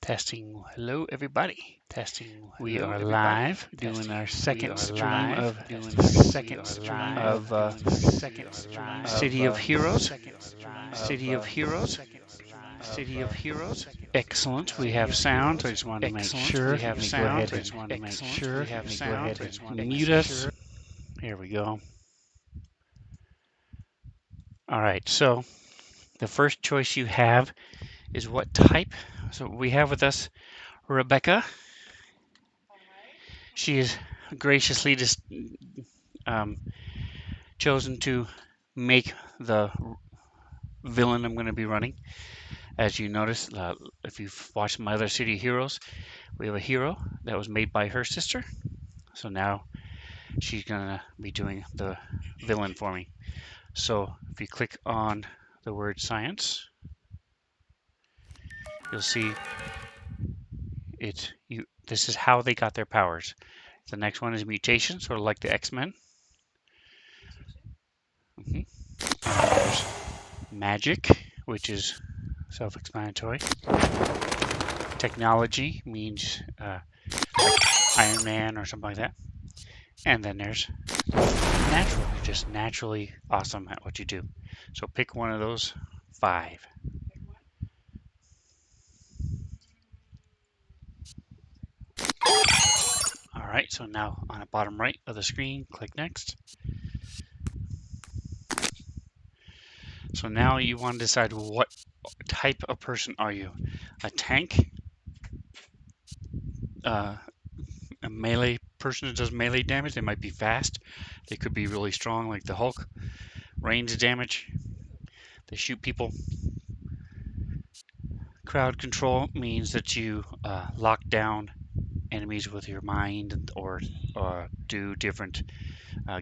Testing. Hello, everybody. Testing. We are live doing our second stream of City of Heroes. City of Heroes. City of Heroes. Excellent. We have sound. I just wanted to make sure. We have sound. I just wanted to make sure. We have sound. Mute us. Here we go. All right. So the first choice you have is what type. So we have with us Rebecca. She has graciously just chosen to make the villain I'm going to be running. As you notice, if you've watched my other City Heroes, we have a hero that was made by her sister. So now she's going to be doing the villain for me. So if you click on the word science, you'll see this is how they got their powers. The next one is mutation, sort of like the X-Men. There's magic, which is self-explanatory. Technology means like Iron Man or something like that. And then there's natural. You're just naturally awesome at what you do. So pick one of those 5. All right, so now on the bottom right of the screen, click next. So now you want to decide what type of person are you? A tank? A melee person that does melee damage? They might be fast. They could be really strong like the Hulk. Range damage. They shoot people. Crowd control means that you lock down enemies with your mind or do different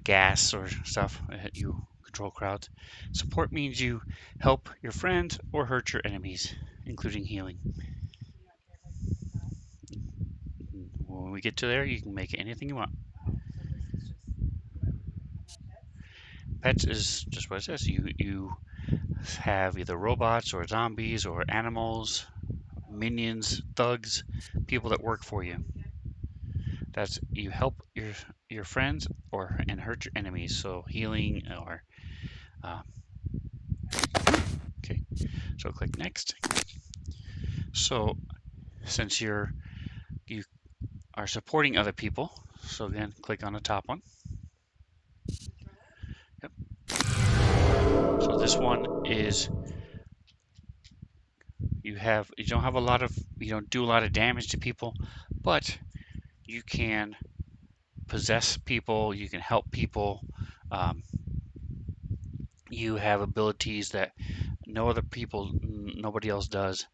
gas or stuff that you control crowds. Support means you help your friends or hurt your enemies, including healing. When we get to there, you can make it anything you want. Pets is just what it says. You have either robots or zombies or animals, minions, thugs, people that work for you. That's you help your friends and hurt your enemies. So healing or okay. So click next. So since you are supporting other people, so again click on the top one. Yep. So this one is you don't do a lot of damage to people, but you can possess people, you can help people. You have abilities that nobody else does.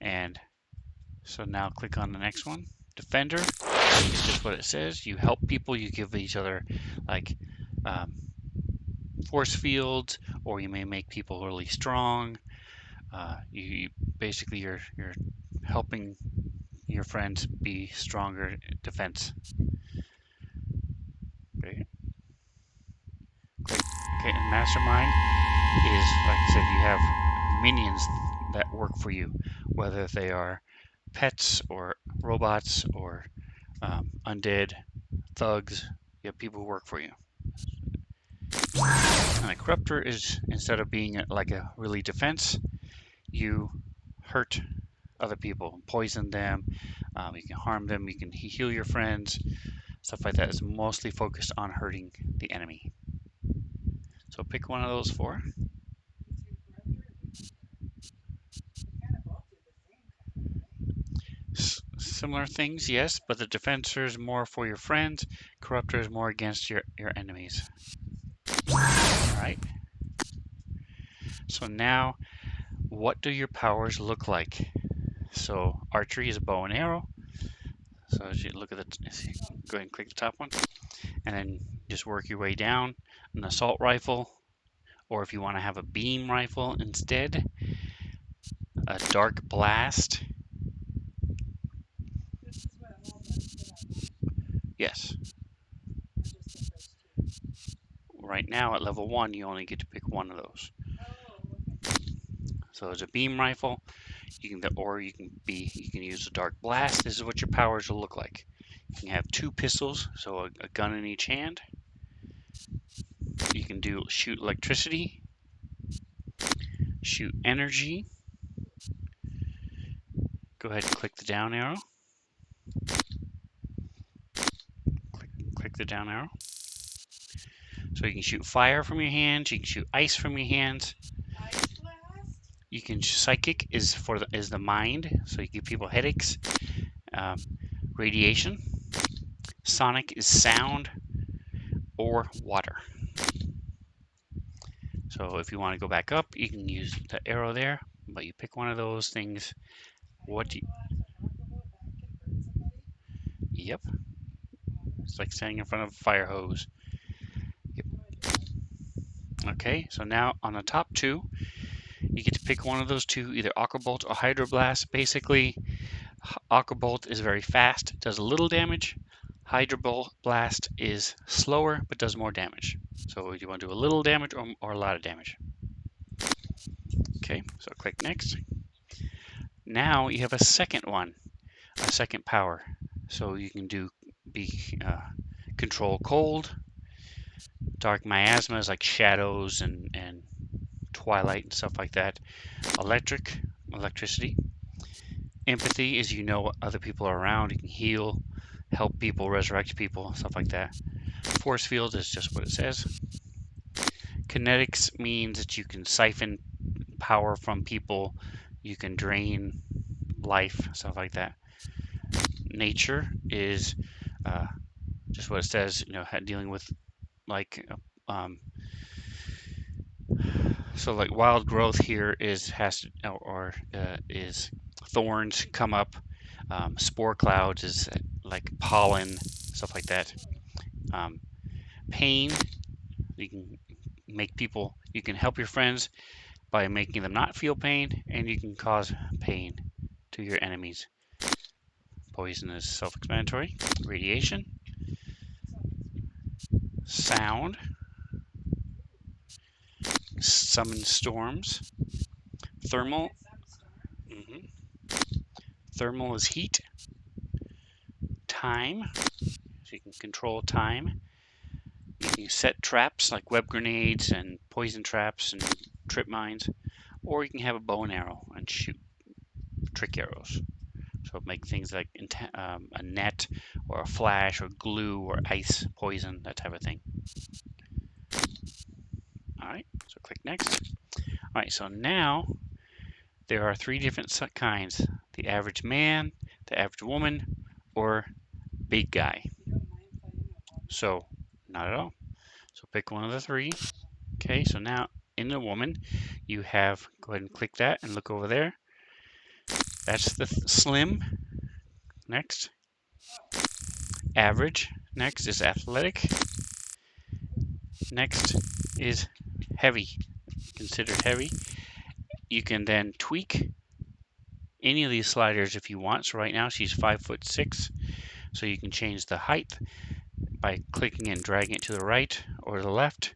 And so now click on the next one. Defender is just what it says. You help people, you give each other like force fields, or you may make people really strong. You're helping your friends be stronger defense. Okay. Okay, and Mastermind is, like I said, you have minions that work for you, whether they are pets or robots or undead, thugs. You have people who work for you. And a corruptor is, instead of being like a really defense, you hurt other people, poison them, you can harm them, you can heal your friends, stuff like that. Is mostly focused on hurting the enemy. So pick one of those 4. Similar things, yes, but the defensor is more for your friends, corruptor is more against your enemies. Alright. So now, what do your powers look like? So archery is a bow and arrow. So as you look at go ahead and click the top one, and then just work your way down. An assault rifle, or if you want to have a beam rifle instead, a dark blast. Yes. Right now at level 1, you only get to pick one of those. So as a beam rifle, you can use a dark blast. This is what your powers will look like. You can have 2 pistols, so a gun in each hand. You can shoot electricity, shoot energy. Go ahead and click the down arrow. Click the down arrow. So you can shoot fire from your hands. You can shoot ice from your hands. Ice blast? You can psychic is the mind, so you give people headaches. Radiation. Sonic is sound or water. So if you want to go back up, you can use the arrow there, but you pick one of those things. What do you? Yep. It's like standing in front of a fire hose. Yep. Okay, so now on the top 2, you get to pick one of those 2, either Aqua Bolt or Hydro Blast. Basically, Aqua Bolt is very fast, does a little damage. Hydro Blast is slower, but does more damage. So you want to do a little damage or a lot of damage. Okay, so click next. Now you have a second one, a second power. So you can control cold. Dark miasma is like shadows and twilight and stuff like that. Electricity. Empathy is other people are around. You can heal, help people, resurrect people, stuff like that. Force field is just what it says. Kinetics means that you can siphon power from people. You can drain life, stuff like that. Nature is just what it says, dealing with like so like wild growth here is thorns come up. Spore clouds is like pollen, stuff like that. Pain, you can help your friends by making them not feel pain, and you can cause pain to your enemies. Poison is self-explanatory. Radiation. Sound. Summon storms. Thermal. Thermal is heat. Time. So you can control time. You can set traps like web grenades and poison traps and trip mines, or you can have a bow and arrow and shoot trick arrows. So make things like a net or a flash or glue or ice, poison, that type of thing. All right, so click next. All right, so now there are 3 different kinds: the average man, the average woman, or big guy. So not at all. So pick one of the 3. Okay, so now in the woman, you have, go ahead and click that and look over there. That's the slim. Next. Average. Next is athletic. Next is heavy. Considered heavy. You can then tweak any of these sliders if you want. So right now she's 5'6", so you can change the height by clicking and dragging it to the right or the left.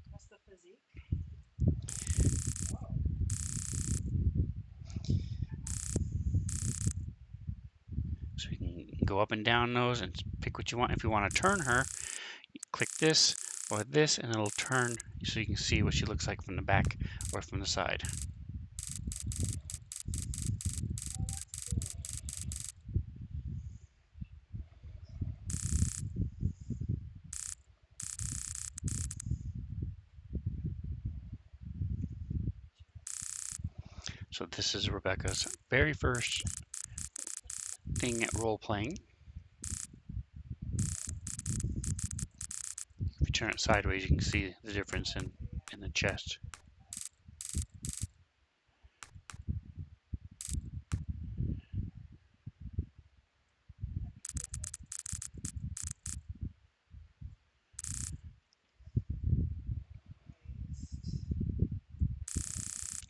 What's the physique? So you can go up and down those and pick what you want. If you want to turn her, you click this or this and it'll turn so you can see what she looks like from the back or from the side. So this is Rebecca's very first thing at role playing. If you turn it sideways, you can see the difference in the chest.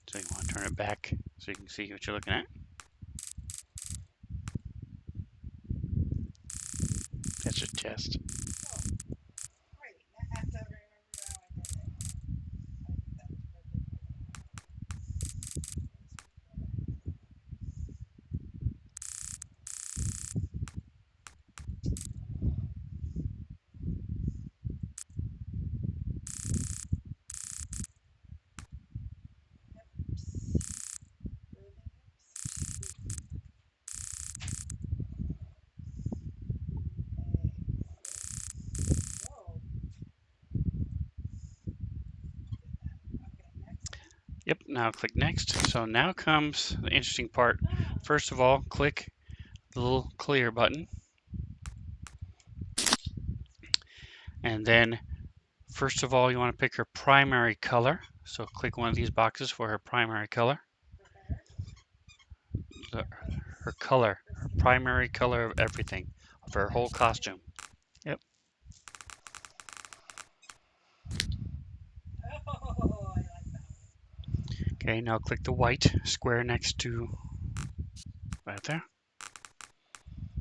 So you want to turn it back so you can see what you're looking at. That's your chest. Right. I have to remember Yep, now click next. So now comes the interesting part. First of all, click the little clear button. And then, first of all, you want to pick her primary color. So click one of these boxes for her primary color. The, her color, her primary color of everything, of her whole costume. Yep. Oh, I like that one. Okay, now click the white square next to right there.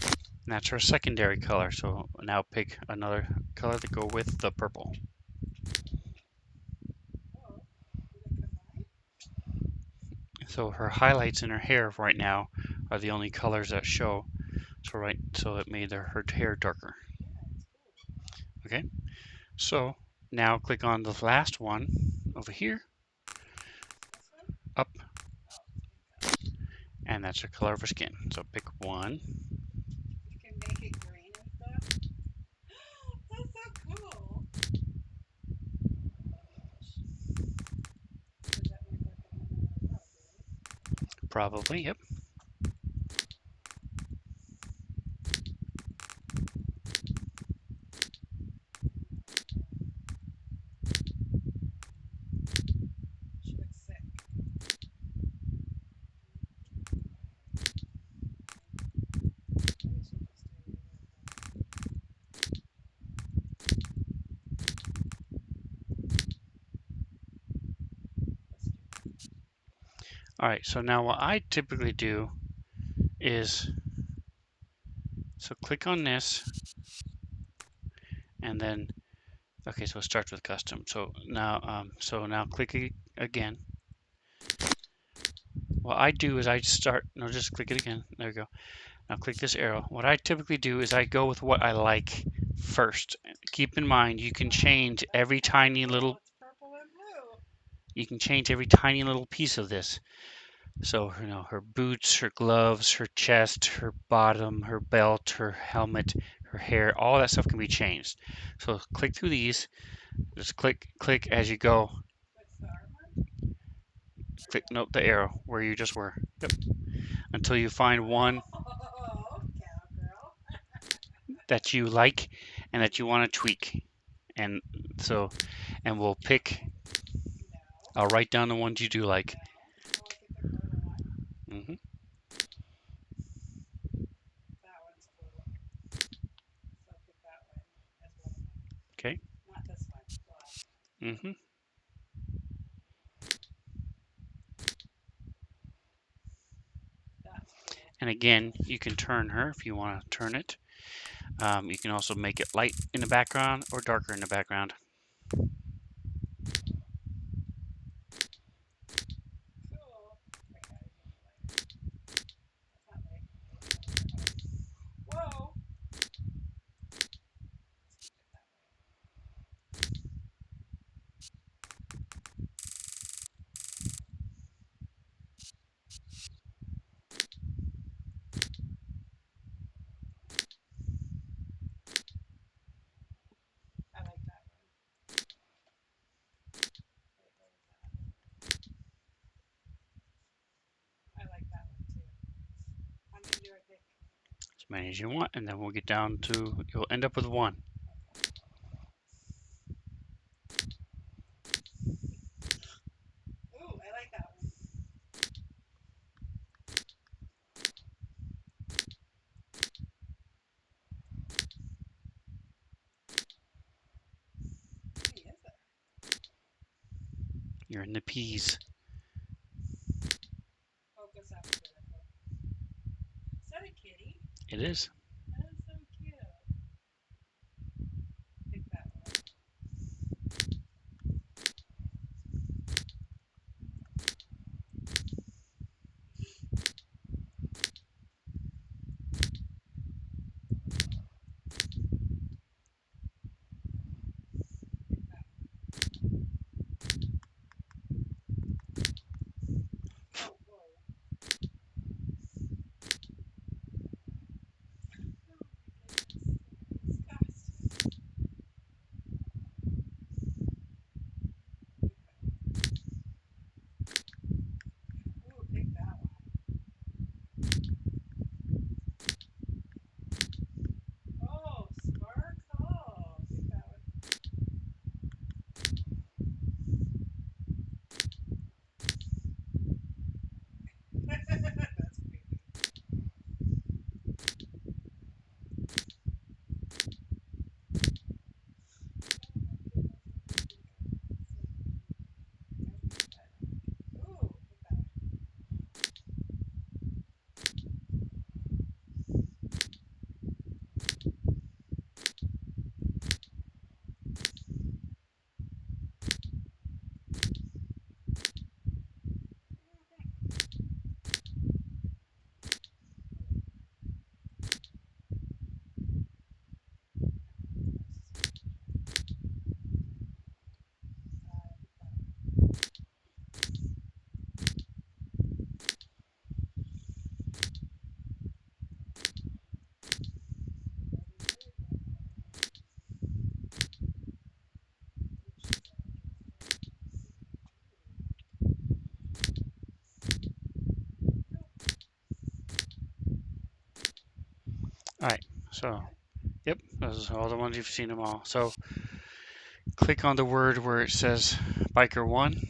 And that's her secondary color. So now pick another color to go with the purple. Oh, do they combine? So her highlights in her hair right now are the only colors that show. So it made her hair darker. Yeah, it's cool. Okay. So now click on the last one over here, This one? up, Oh, pink color. and that's the color of her skin. So pick one. You can make it green and stuff. That's so cool. Does that make like another rug, right? Probably, yep. She looks sick. Maybe she just do a little let's do All right, so now what I typically do is, so click on this, and then, okay, so it starts with custom. So now click again. What I do is I start, no, just click it again. There we go. Now click this arrow. What I typically do is I go with what I like first. Keep in mind, you can change every tiny cool. little, It's purple and blue. you can change every tiny little piece of this. So, her boots, her gloves, her chest, her bottom, her belt, her helmet, her hair, all that stuff can be changed. So click through these. Just click as you go. What's the armor? Click, note the arrow where you just were. Yep. Until you find one Oh, cowgirl. that you like and that you want to tweak. And so, and we'll pick, No, I'll write down the ones you do like. no. I want to pick the purple one. Hmm. That one's cool. So I'll pick that one as one of mine. Okay. Not this one. The last one. Hmm. That's cool. And again, you can turn her if you want to turn it. You can also make it light in the background or darker in the background. Cool. I gotta make it lighter. That's not light. Whoa. Let's keep it that way. I like that one. Wait, what was that? I like that one too. How many do I pick? As many as you want, and then we'll get down to, you'll end up with one. Ooh, I like that one. How many is there? You're in the peas. Focus up to it. Is that a kitty? It is. That is so cute. Pick that one. Pick that one. Oh, whoa. All right, so yep, those are all the ones you've seen them all. So click on the word where it says biker 1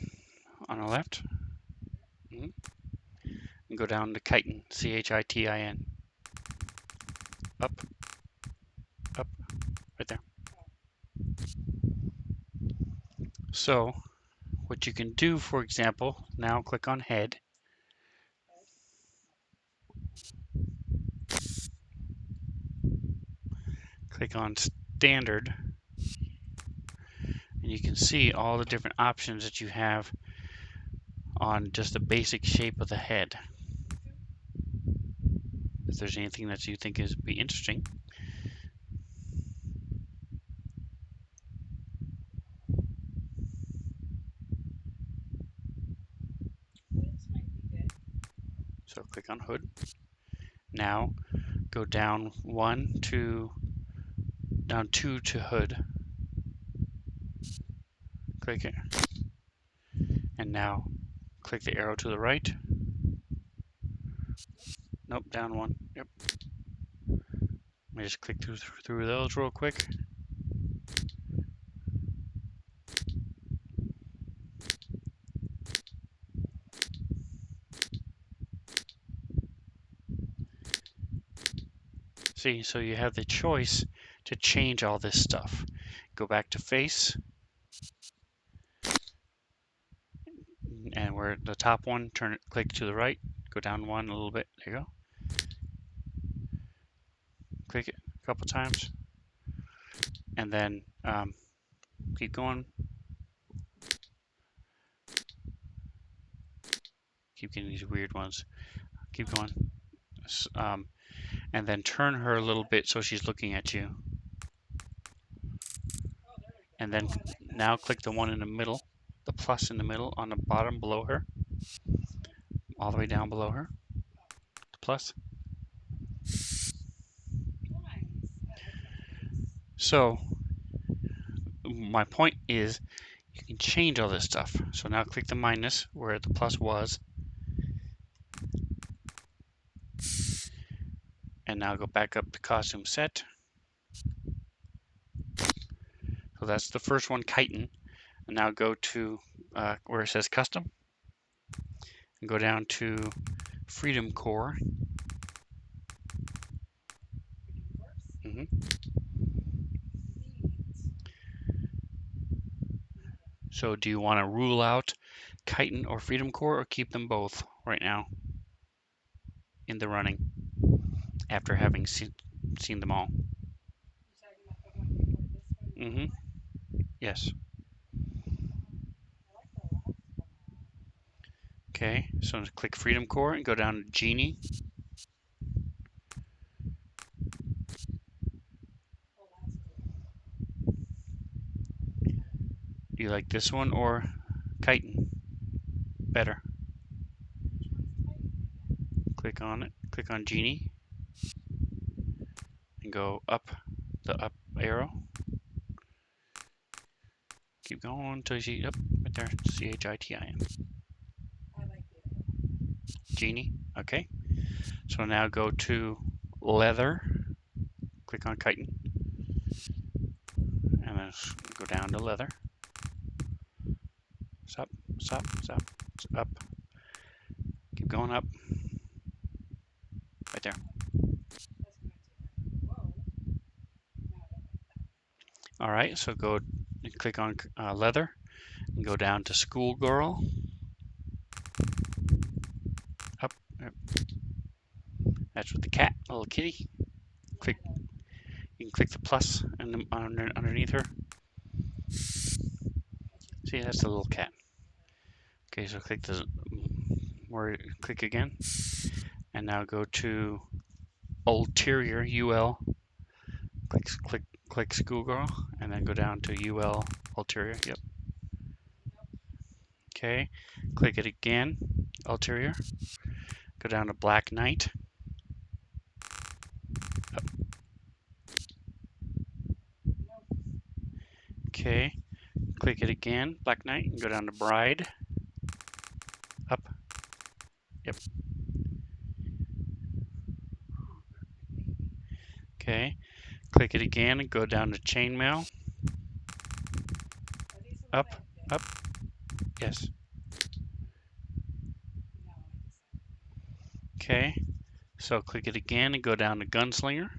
on the left. Mhm. And go down to chitin, Chitin. Up, up, right there. So what you can do, for example, now click on head. Click on standard, and you can see all the different options that you have on just the basic shape of the head. If there's anything that you think is be interesting. Hoods might be good. So click on hood. Now go down down two to hood. Click it. And now click the arrow to the right. Nope, down one. Yep. Let me just click through those real quick. See, so you have the choice to change all this stuff. Go back to face, and where the top one, click to the right, go down one a little bit. There you go. Click it a couple times, and then keep going. Keep getting these weird ones. Keep going. And then turn her a little bit so she's looking at you. Oh, there we go. And then Oh, I like that. now click the one in the middle, the plus in the middle on the bottom below her, all the way down below her, the plus. Nice. I like that face. So my point is you can change all this stuff. So now click the minus where the plus was, and now go back up to costume set. So that's the first one, chitin. And now go to where it says custom, and go down to freedom core. Pretty Mhm. horse. Neat. So do you want to rule out chitin or freedom core, or keep them both right now in the running after having seen them all? You're talking about the one before this one, the long Mm-hmm. one? Yes. I like the last one. Okay, so click freedom core and go down to genie. Oh, that's cool. Do you like this one or chitin better? Which one's Titan again? Click on it. Click on genie and go up the up arrow. Keep going until you see, yep, right there, Chitin. I like the other one. Genie, okay. So now go to leather, click on chitin, and then go down to leather. Stop, stop, stop, up. Keep going up. Right there. That's going to take Whoa. No, I don't like that. All right, so go click on leather and go down to schoolgirl. Up. Yep. That's with the cat, little kitty. Click. You can click the plus and underneath her. See, that's the little cat. Okay, so click the click again, and now go to ulterior UL. Click schoolgirl, and then go down to UL ulterior. Yep. Okay, click it again, ulterior. Go down to black knight. Okay, click it again, black knight, and go down to bride. Up. Yep. Okay. Click it again and go down to chainmail. Are these the ones Up, I up. did? Yes. No, I decided. Okay. So click it again and go down to gunslinger.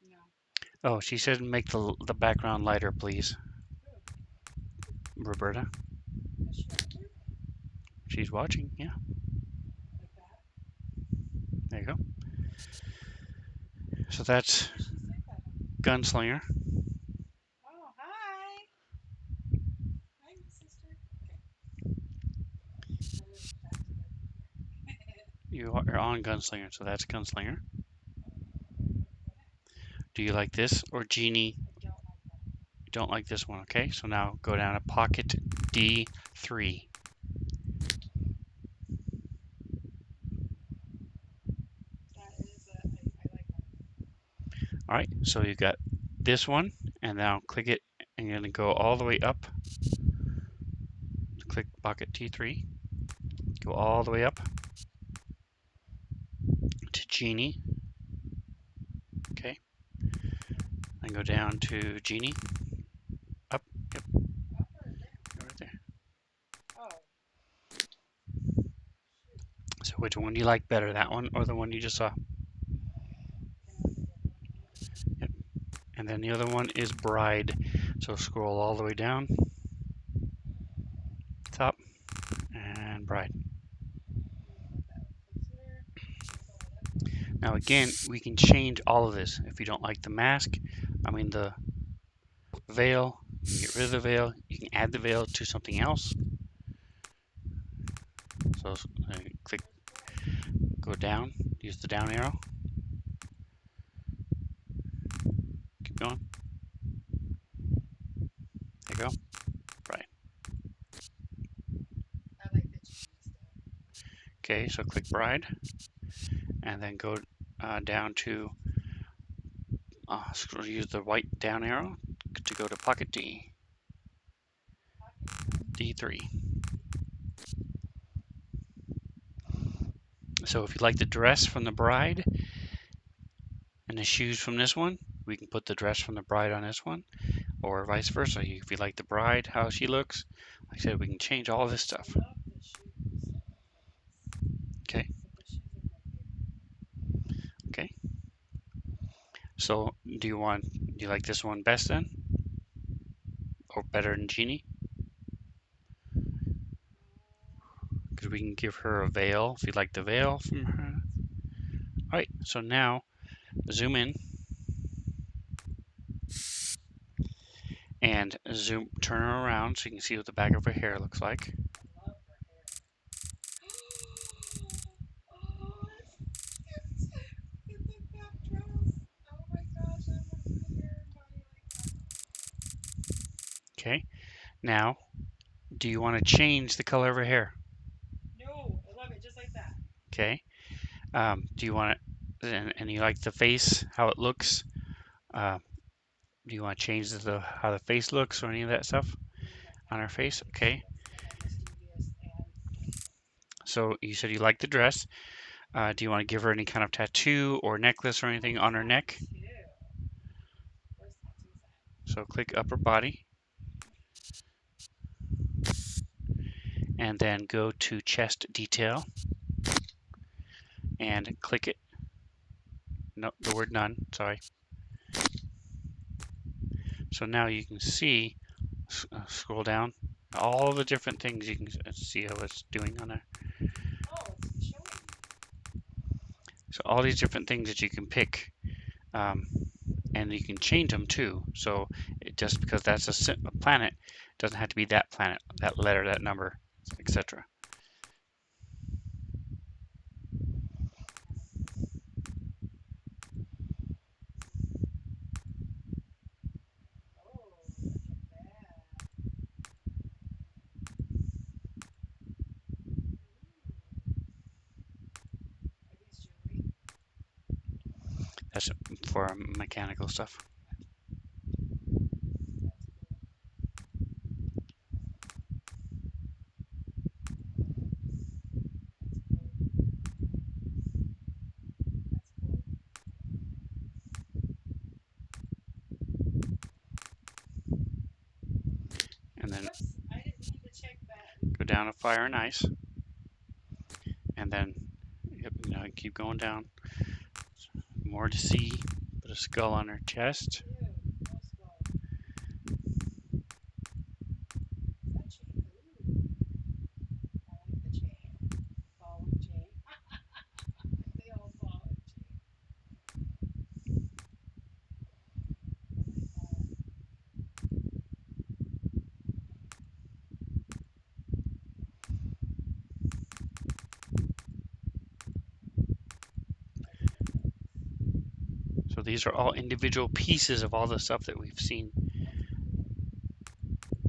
No. Oh, she said make the background lighter, please. Who? Roberta. Is she on there? She's watching. Yeah. Like that? There you go. So that's Where does she say that? gunslinger. Oh, hi. Hi, sister. Okay. Now we're back to the. You're on gunslinger, so that's gunslinger. What next? Do you like this or Genie? I don't like that. You don't like this one, okay? So now go down to pocket D3. That is a. I like that. All right, so you got this one, and now click it, and you're gonna go all the way up. Click pocket T3, go all the way up to Genie, okay? And go down to Genie, up, yep, Up or down? right there. Oh, So which one do you like better, that one or the one you just saw? can I look at the other one? Yep. And then the other one is Bride. So scroll all the way down, top, and Bride. Let that close there. That's all that. Now again, we can change all of this. If you don't like the mask, the veil, you can get rid of the veil. You can add the veil to something else. So click, go down, use the down arrow. Keep going. There you go. Right. I like the cheesy stuff. Okay, so click Bride, and then go down to use the white down arrow to go to pocket D, D3. So if you like the dress from the bride and the shoes from this one, we can put the dress from the bride on this one, or vice versa. If you like the bride, how she looks, like I said, we can change all this stuff. I love the shoes. Okay. But the shoes are my favorite. Okay. So do you like this one best then? Or better than Genie? Because we can give her a veil if you like the veil from her. All right, so now zoom in and turn her around so you can see what the back of her hair looks like. I love her hair. Oh, it's that dress. Oh my gosh, I love her hair and body like that. Okay, now do you want to change the color of her hair? No, I love it just like that. Okay, do you want it, and you like the face, how it looks? Uh, do you want to change how the face looks or any of that stuff No, on her face? I Okay, got mischievous and so you said you like the dress. Do you want to give her any kind of tattoo or necklace or anything on her neck? tattoo. Where's tattoos at? So click upper body and then go to chest detail and click it. No, the word none, sorry. So now you can see, scroll down, all the different things you can see how it's doing on there. Oh, it's showing me. So all these different things that you can pick, and you can change them too. So just because that's a planet, doesn't have to be that planet, that letter, that number, etc. Oh, look at that. Ooh. Are these jewelry? That's for mechanical stuff. That's cool. That's cool. Go down to fire and ice, and then yep, now keep going down. More to see. Put a skull on her chest. Ew, no skull. Is that chain? Ooh, I like the chain. Falling chain. They all fall in chain. I like that. That's nice. So these are all individual pieces of all the stuff that we've seen.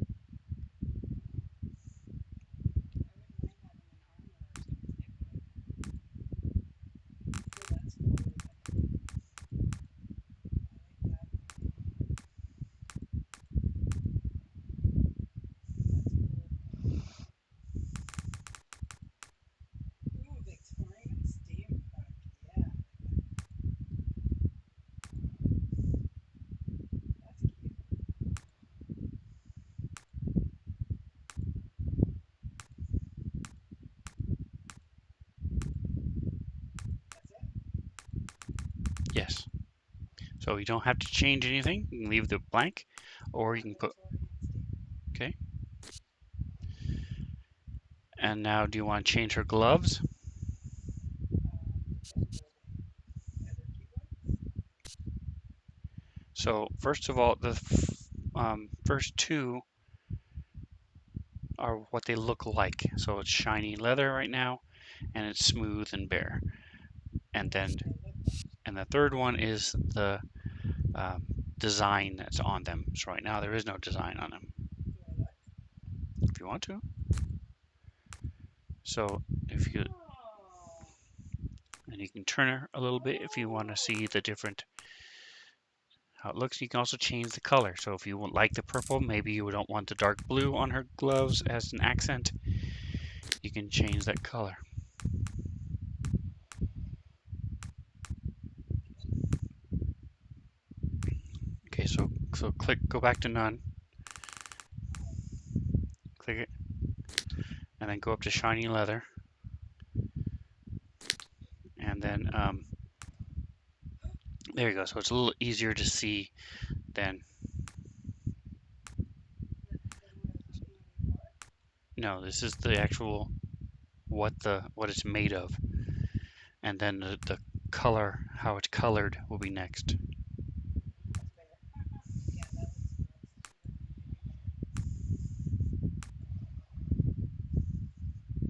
That's cool. I wouldn't mind having an armor or something, but oh, that's cool looking. I like that looking. That's cool. Ooh, Victorian steampunk. Yeah, I like that. That's cute. That's it. Yes. So you don't have to change anything. You can leave the blank, or you Yeah, can put, Victorian steampunk. okay. And now do you want to change her gloves? The pen holding. Are there cute ones? So first of all, the first two are what they look like. So it's shiny leather right now, and it's smooth and bare. And What then, do they look like? and the third one is the um, design that's on them. So right now there is no design on them. Do I look? If you want to. So if you, Oh. and you can turn her a little bit if you want to Oh. see the different how it looks. You can also change the color. So if you like the purple, maybe you don't want the dark blue on her gloves as an accent, you can change that color. Okay, so click, go back to none, click it, and then go up to shiny leather, and then there you go. So it's a little easier to see than Than what I was looking at before? no. This is the actual what it's made of, and then the color, how it's colored, will be next. That's better. Yeah, that's really maybe better.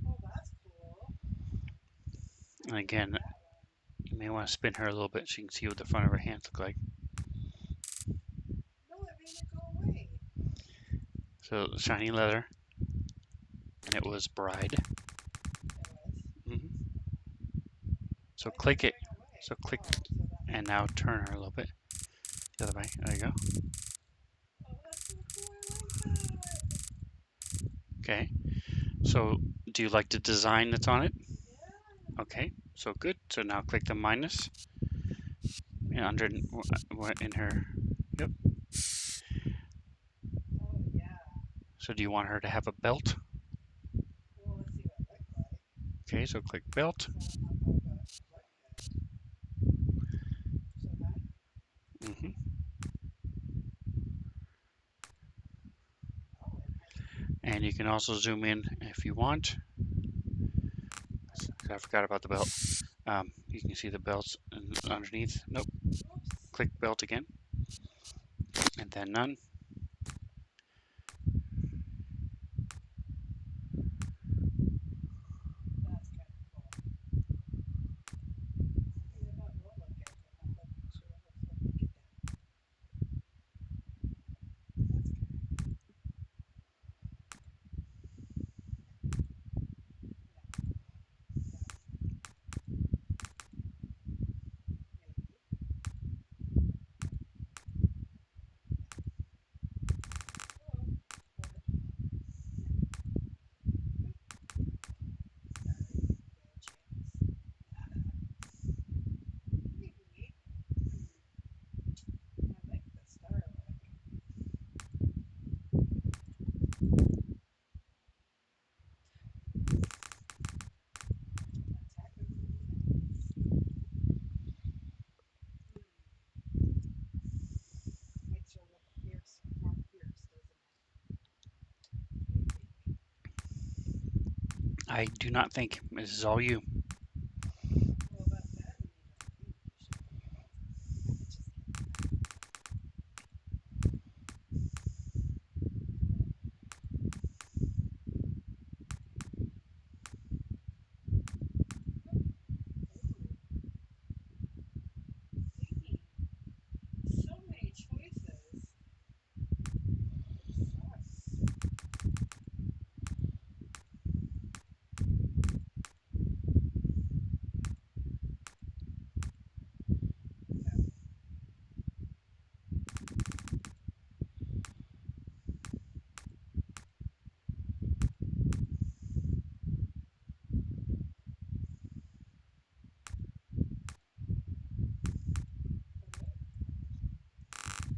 Oh, that's cool. And I like again, that one. you may want to spin her a little bit so you can see what the front of her hands look like. No, it made it go away. So shiny leather, and it was bride. It was. hmm So Why did click it it. bring away? So click Oh, so that and makes now sense. turn her a little bit the other way. There you go. Oh, that's so cool. I like that. Okay. So do you like the design that's on it? Yeah. Okay. So good. So now click the minus under in her. Yep. Oh, yeah. So do you want her to have a belt? Well, let's see what it looks like. Okay. So click belt. Because I don't know how belts look yet. So none? hmm Oh, it has. And you can also zoom in if you want. I forgot about the belt. You can see the belts underneath. Nope. Whoops. Click belt again, and then none. That's kind of cool. Maybe that will look it. I'm not looking. She will look so naked then. That's kind of neat. No, no, maybe. I do not think. This is all you. Well, about that one you don't think. You should think lots. Just kidding. Ooh, thinking. So many choices. Sucks. Okay. Okay.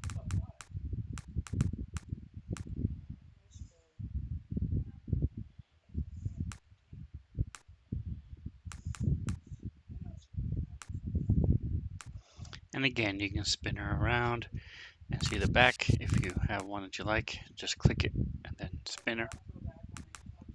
That's a lot. Let's go. That's okay. Dang. I know it's really hot. And again, you can spin her around and see the back. If you have one that you like, just click it and then spin Okay, her. I'll go back when I'll do it when I do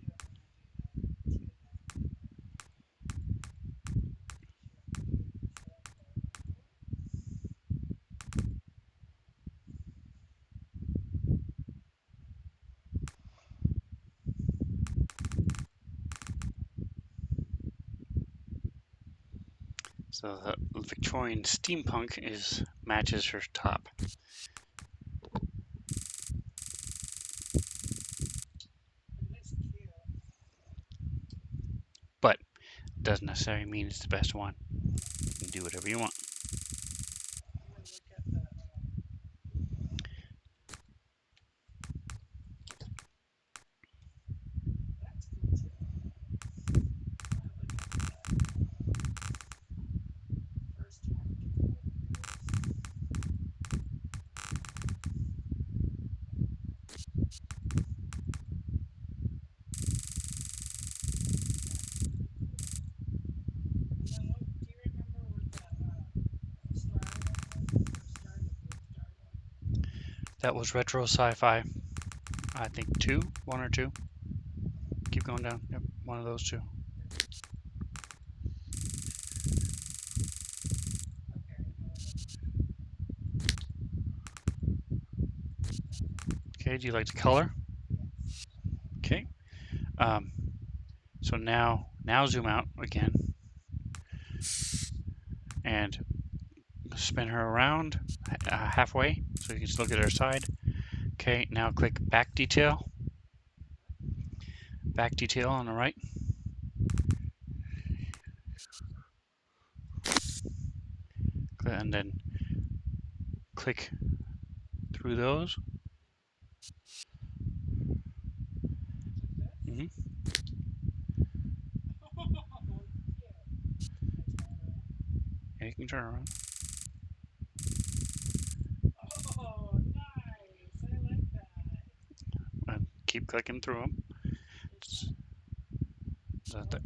the two then. So the Victorian steampunk is matches her top, It looks cute. but doesn't necessarily mean it's the best one. You can do whatever you want. I'm gonna look at the. That's cool too. I'm gonna look at the first article. That's pretty cool. And then what? Do you remember what the star one was? The first star, the blue star one. That was retro sci-fi. I think two, one or two. Keep going down. Yep, one of those two. Okay, I know what it is. Okay, do you like the color? Yes. Okay. Um, so now zoom out again and spin her around halfway so you can still get her side. Okay, now click back detail. Back detail on the right. And then click through those. Like this? Hmm. Oh, cute. I turn it around. Yeah, you can turn around Oh, nice. I like that. and keep clicking through them. This one?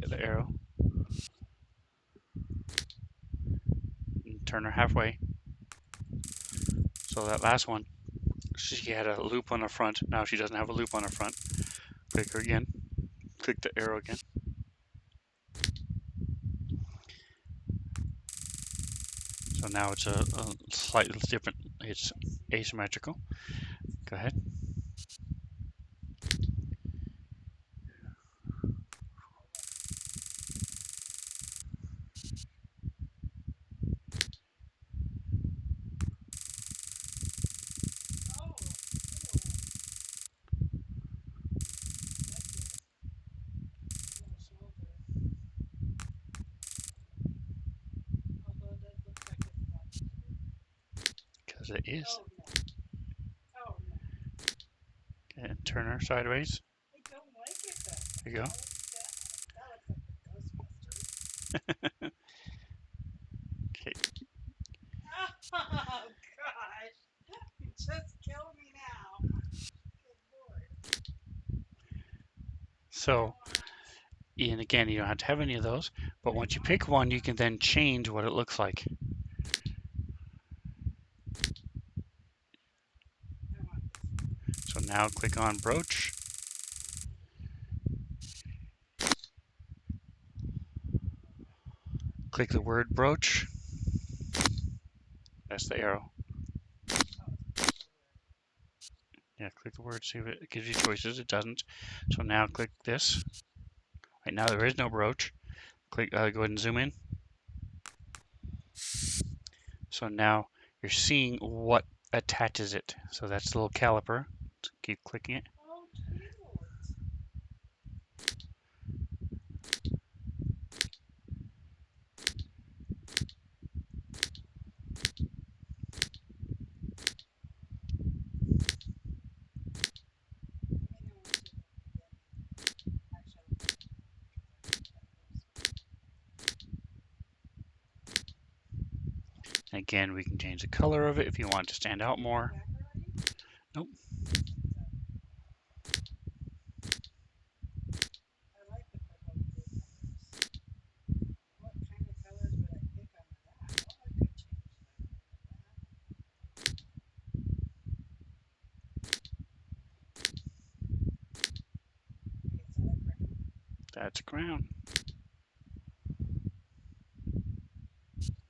The Oops. arrow. And turn her halfway. So that last one, she had a loop on the front. Now she doesn't have a loop on her front. Click her again. Click the arrow again. So now it's a slightly different. It's I see. asymmetrical. Go ahead. Oh, what? Oh, cool. I like it. Little shoulder. Although it does look like it's about to droop. Because it is. Oh, no. Oh, no. And turn her sideways. I don't like it that way. There you go. What is that? That looks like the Ghostbusters. Okay. Oh, gosh. You just killed me now. Good lord. I So, want. and again, you don't have to have any of those. But I once you know. pick one, you can then change what it looks like. I want this one. So now click on brooch. Click the word brooch. That's the arrow. Oh, it's a Yeah, click the word, see if it gives you choices. It doesn't. So now click this. Right now there is no brooch. Click, go ahead and zoom in. So now you're seeing what attaches it. So that's the little caliper. So keep clicking it. Oh, cute. Let me know once you're at the beginning. Actually, I'll put it Again, we can change the color of it if you want it to stand out more. back already? Nope. I like the purple and blue colors. What kind of colors would I pick on that? Oh, I could change that. Okay, is that a crown? That's a crown.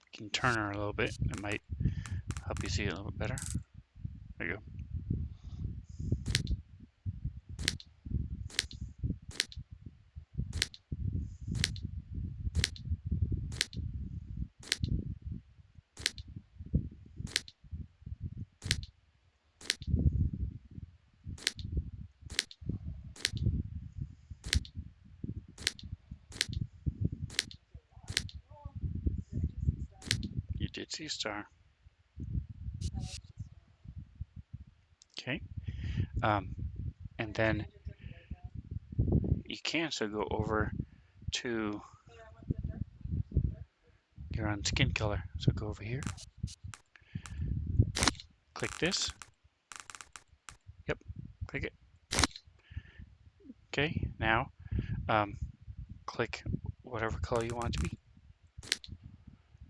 You can turn her a little bit. It might help you see it a little bit better. There you go. Oh, did I just see star? You did see a star. I like the star. Okay. Can And I then change it to blue though? you can still go over to But I want the dark blue. There's no dark blue. your own skin color. So go over here. Click this. Yep. Click it. Okay. Now, click whatever color you want it to be.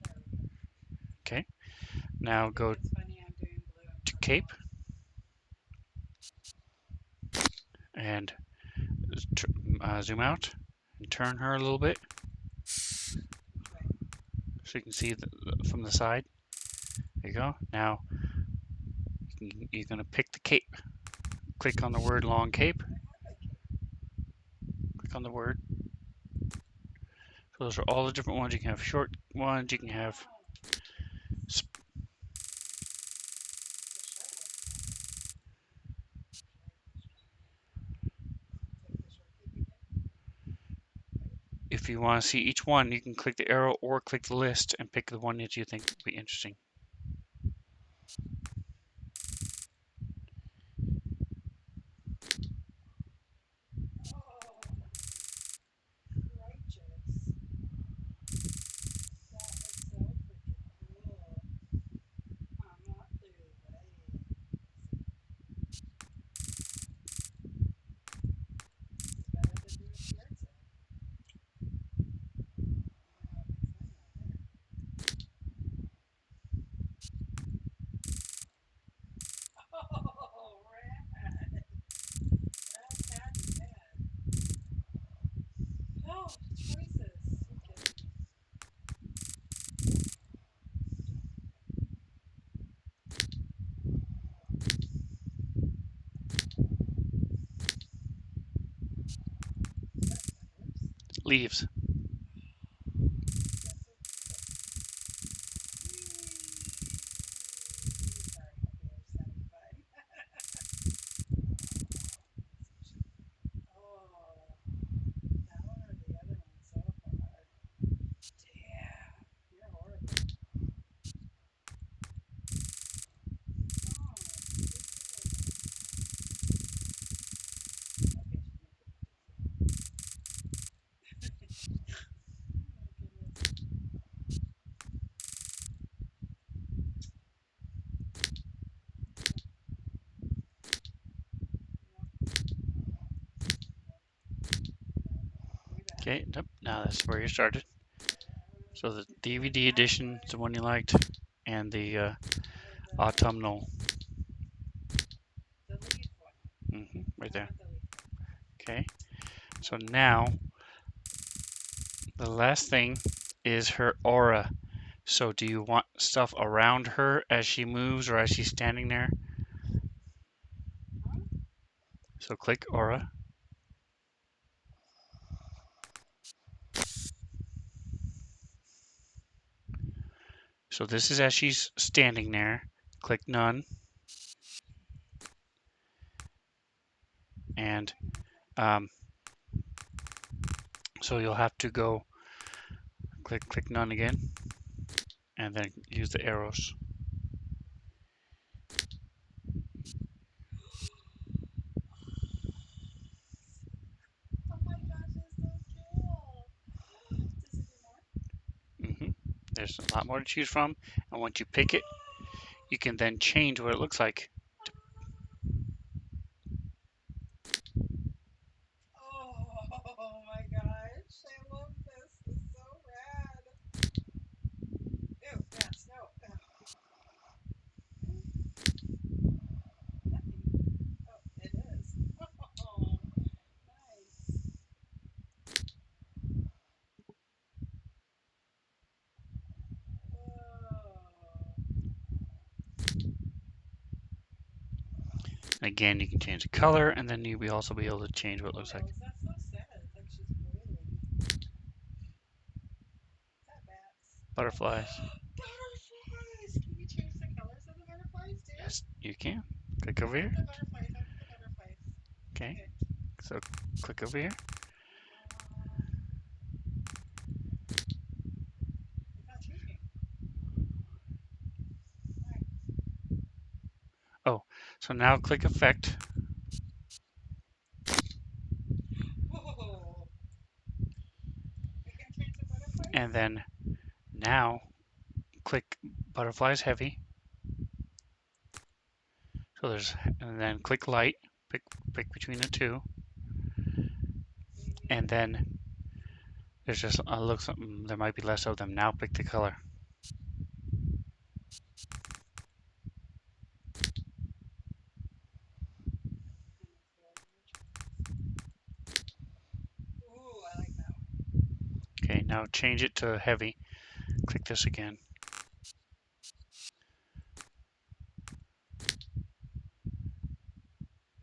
There we go. Okay. Now I think go it's funny I'm doing blue and to purple. cape and zoom out and turn her a little bit Which way? so you can see from the side. There you go. Now you're going to pick the cape. Click on the word long cape. I have a cape. Click on the word. So those are all the different ones. You can have short ones. You can have. Oh, the short ones. Click the short cape again. If you want to see each one, you can click the arrow or click the list and pick the one that you think would be interesting. Oh, righteous. That is so freaking cool. I'm not blue legs. This is better than doing the yard sale. Even though it makes money out there. Oh, rad. Rad, cat, rad. Oh, choices. You're kidding me. Is that feathers? Leaves. That's so cute. Whee! Sorry, okay, I just having fun. Oh, that one or the other one so far. Damn, you're horrible. Oh, cool. Okay, she's making it dizzy. Oh, goodness. No, no. Are we back? Okay, yep, now that's where you started. So the You're doing DVD edition is the fabulous. one you liked, and the Or the autumnal, leaf one. right I there. want the leaf one. Okay, so now the last thing is her aura. So do you want stuff around her as she moves or as she's standing there? Huh? So click aura. So this is as she's standing there. Click none. And um, so you'll have to go click none again and then use the arrows. Oh my gosh, it's so cool. Does it do more? hmm There's a lot more to choose from. And once you pick it, you can then change what it looks like. Oh my gosh, I love this. This is so rad. Ew, yeah, snow. Ugh. Nothing. Oh, it is. Oh, nice. Oh, Again, you can change the color, and then you'll also be able to change what it looks like. oh, that's so sad. It's like she's boiling. Is that bats? Butterflies. Butterflies! Can you change the colors of the butterflies too? Yes, you can. Click over I here. want the butterflies. I want the butterflies. Okay, Okay. so click over here. It's not changing. Why? Oh, so now click effect, Whoa! I can change the butterflies? and then now click butterflies heavy. So and then click light. Pick between the two, Maybe. and then there's just looks there might be less of them. Now pick the color. And it's very choice. Ooh, I like that one. Okay, now change it to heavy. Click this again.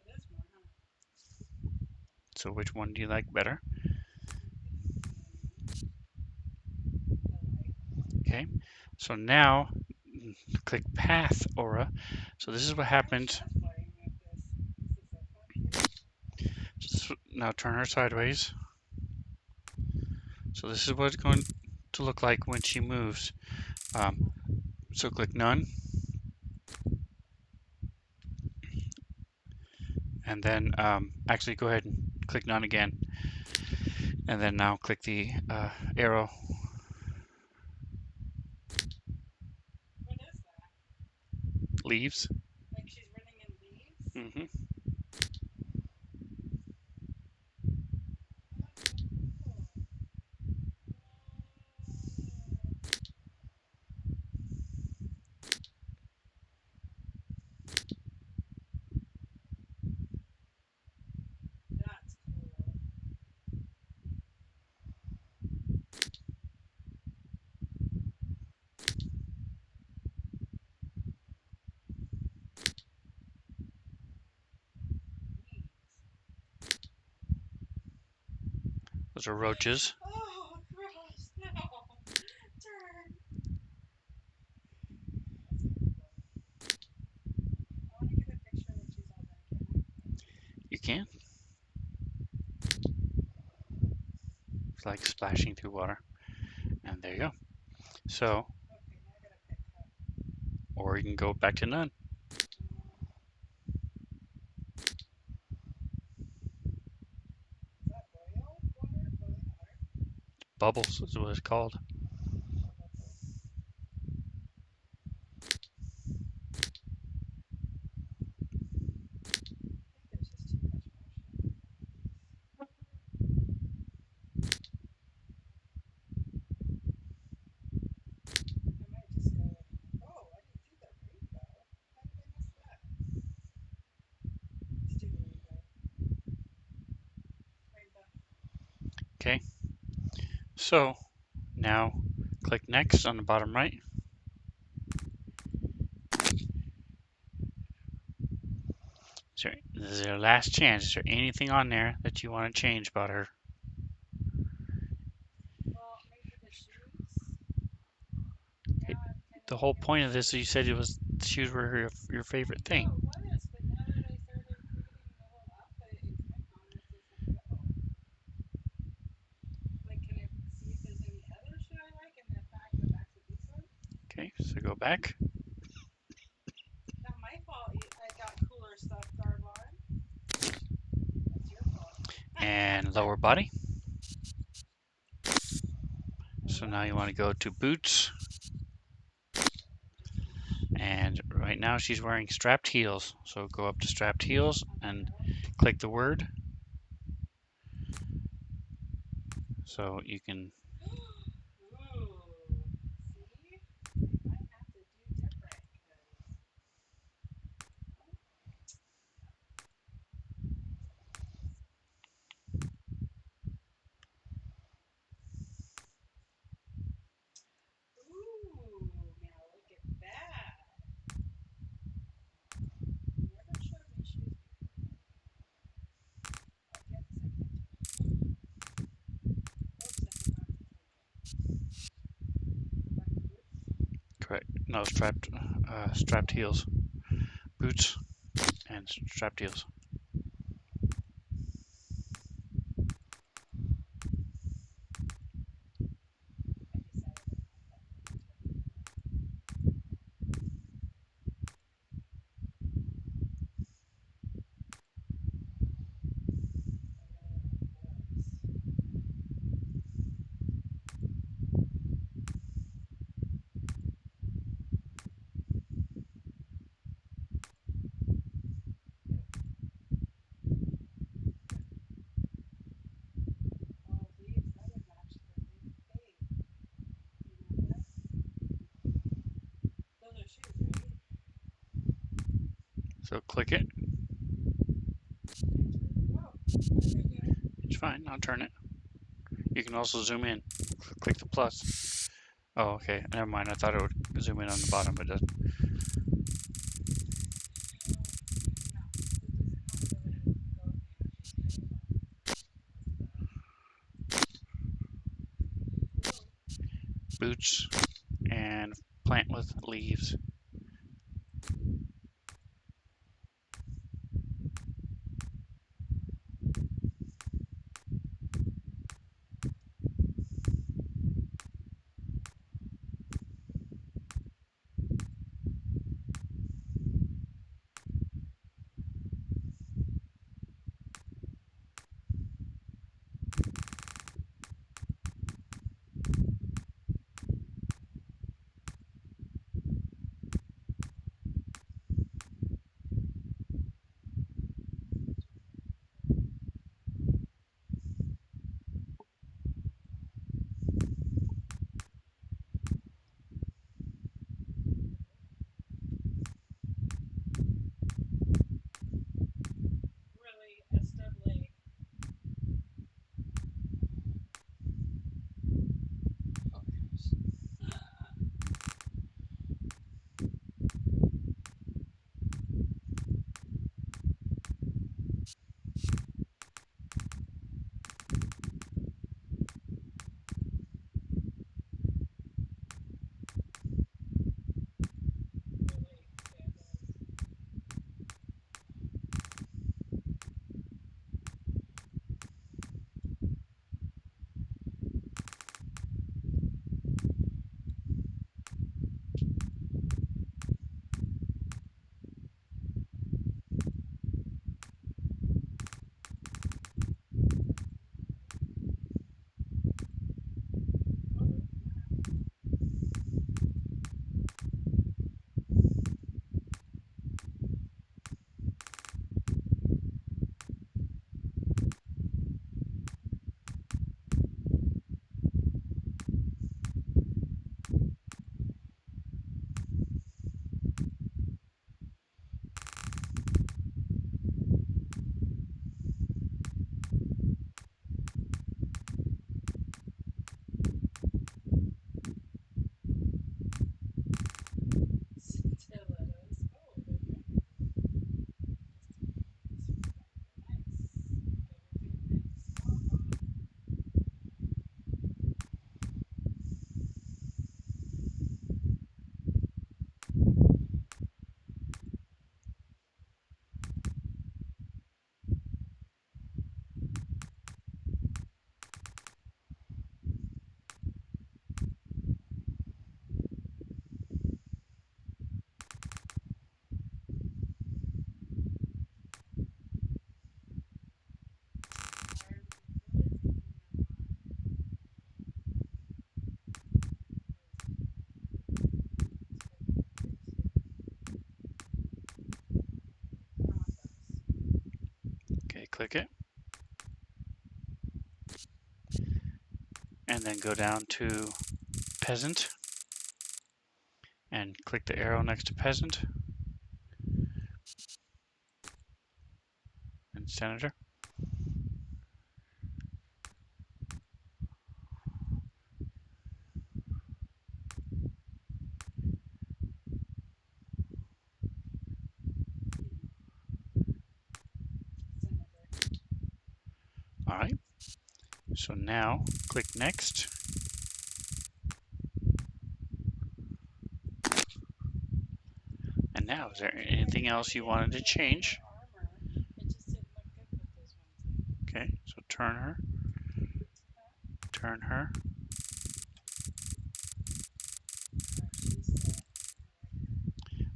It is more, huh? So which one do you like better? The light. Okay, so now click path aura. So this is what Why is happens. that flying like this? Is this a fun fish? So now turn her sideways. So this is what it's going to look like when she moves. Um, so click none, and then actually go ahead and click none again, and then now click the arrow What is that? leaves. Like she's running in leaves? hmm Oh, that's so cool. Whoa. That's cool. Neat. Those are roaches. Oh, gross. No. Turn. That's kind of cool. I want to get a picture when she's all done, can I? You can. It's like splashing through water, and there you go. So, Okay, now I gotta pick up. or you can go back to none. Um, is that boiled water? Boiling water? Bubbles is what it's called. Oh, bubbles. I think there's just too much motion. I might just go and. Oh, I didn't see the rainbow. How did I miss that? Let's do the rainbow. Rainbow. Okay. So now Click next on the bottom right. This is your last chance. Is there anything on there that you want to change about her? Well, maybe the shoes. Okay. Now I'm kind of The whole thinking point of the this, you shoes. said it was shoes were your I favorite thing. know it was, but now that I started reading the whole outfit, it kind of almost doesn't go. Like, can I see if there's any other shoe I like and then go back to this one? Okay, so go back Not my fault. I got cooler stuff garb on. That's your fault. and lower body. Oh, So now you leather want to go to shoes. boots, Just boots and right now she's wearing strapped heels. So go up to strapped heels on the and arrow. click the word. So you can, Ooh, see? I might have to do different because, ooh, now look at that. You never showed me shoes before. Oh, yes, I can turn it. Oops, I forgot to click it. Go back to boots. correct, no, strapped heels. Boots and strapped heels. I decided I want that little turn there. I really like those. Oh, these, that would match the new thing. You know that? Those are shoes, right? So click it. And turn. Oh, what am I doing? It's fine. I'll turn it. You can also zoom in. Click the plus. Oh, okay. Never mind. I thought it would zoom in on the bottom, but it doesn't. No, it does not really go matching very well with the. Whoa. Boots and plant with leaves. click it. And then go down to Peasant and click the arrow next to Peasant and Senator. Senator. All right. So now click Next. And now, is there anything else you wanted to change? Armor. It just didn't look good with those ones. Okay, so turn her. Turn her.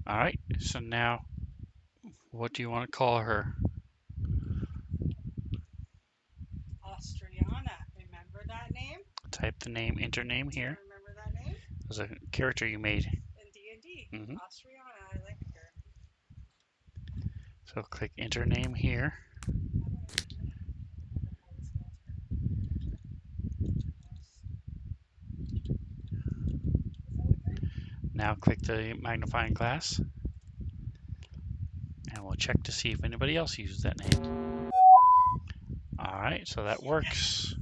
All right, so now what do you want to call her? Austriana. Remember that name? Type the name, enter name Do you here. remember that name? It was a character you made. In D&D. Mhm. Austriana. I like her. So click enter name here. How do I do that? I wonder how we spelled her. Does that look good? Now click the magnifying glass. And we'll check to see if anybody else uses that name. All right, so that works.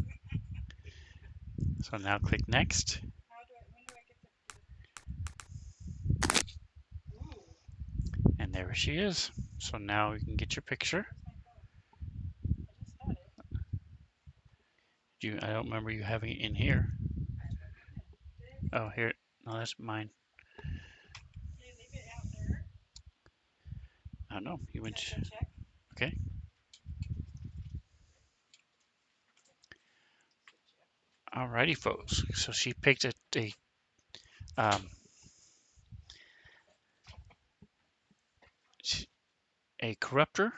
So now click next. When do I get the... Ooh. And there she is. So now you can get your picture. Where's my phone? I just had it. I don't remember you having it in here. I put mine in. Did I leave Oh, here. No, that's mine. Did I leave it out there? I don't know. You went. Can I go check? Okay. Alrighty, folks. So she picked um, a corruptor.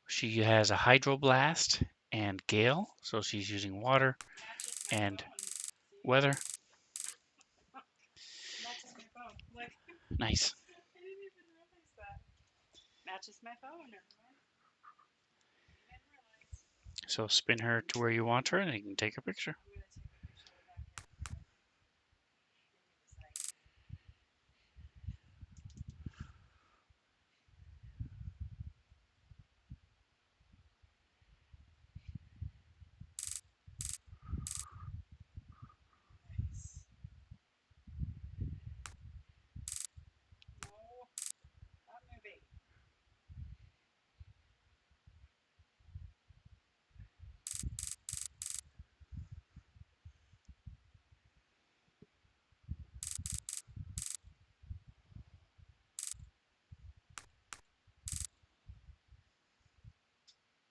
She has a hydroblast and gale, so she's using water and weather. Matches my phone. Like, Nice. I didn't even realize that. Matches my phone, everyone. Didn't even realize. So spin her to where you want her, and you can take a picture. I'm gonna take a picture of that character. Give me the site. Nice. No, not moving.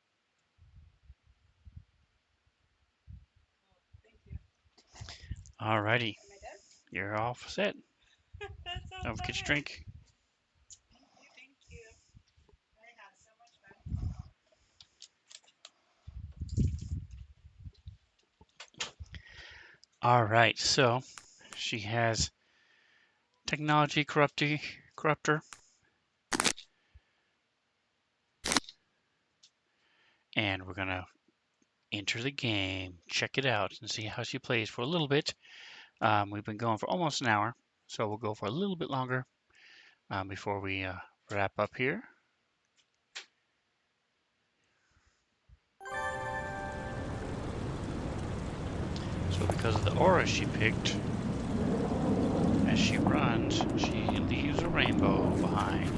Cool. Thank you. Alrighty. Am I done? You're all set. That's so Don't forget your fun. drink. Thank you, thank you. I had so much fun. Alright, so she has technology corruptor, and we're gonna enter the game, check it out, and see how she plays for a little bit. We've been going for almost an hour, so we'll go for a little bit longer before we wrap up here. So because of the aura she picked, as she runs, she leaves a rainbow behind.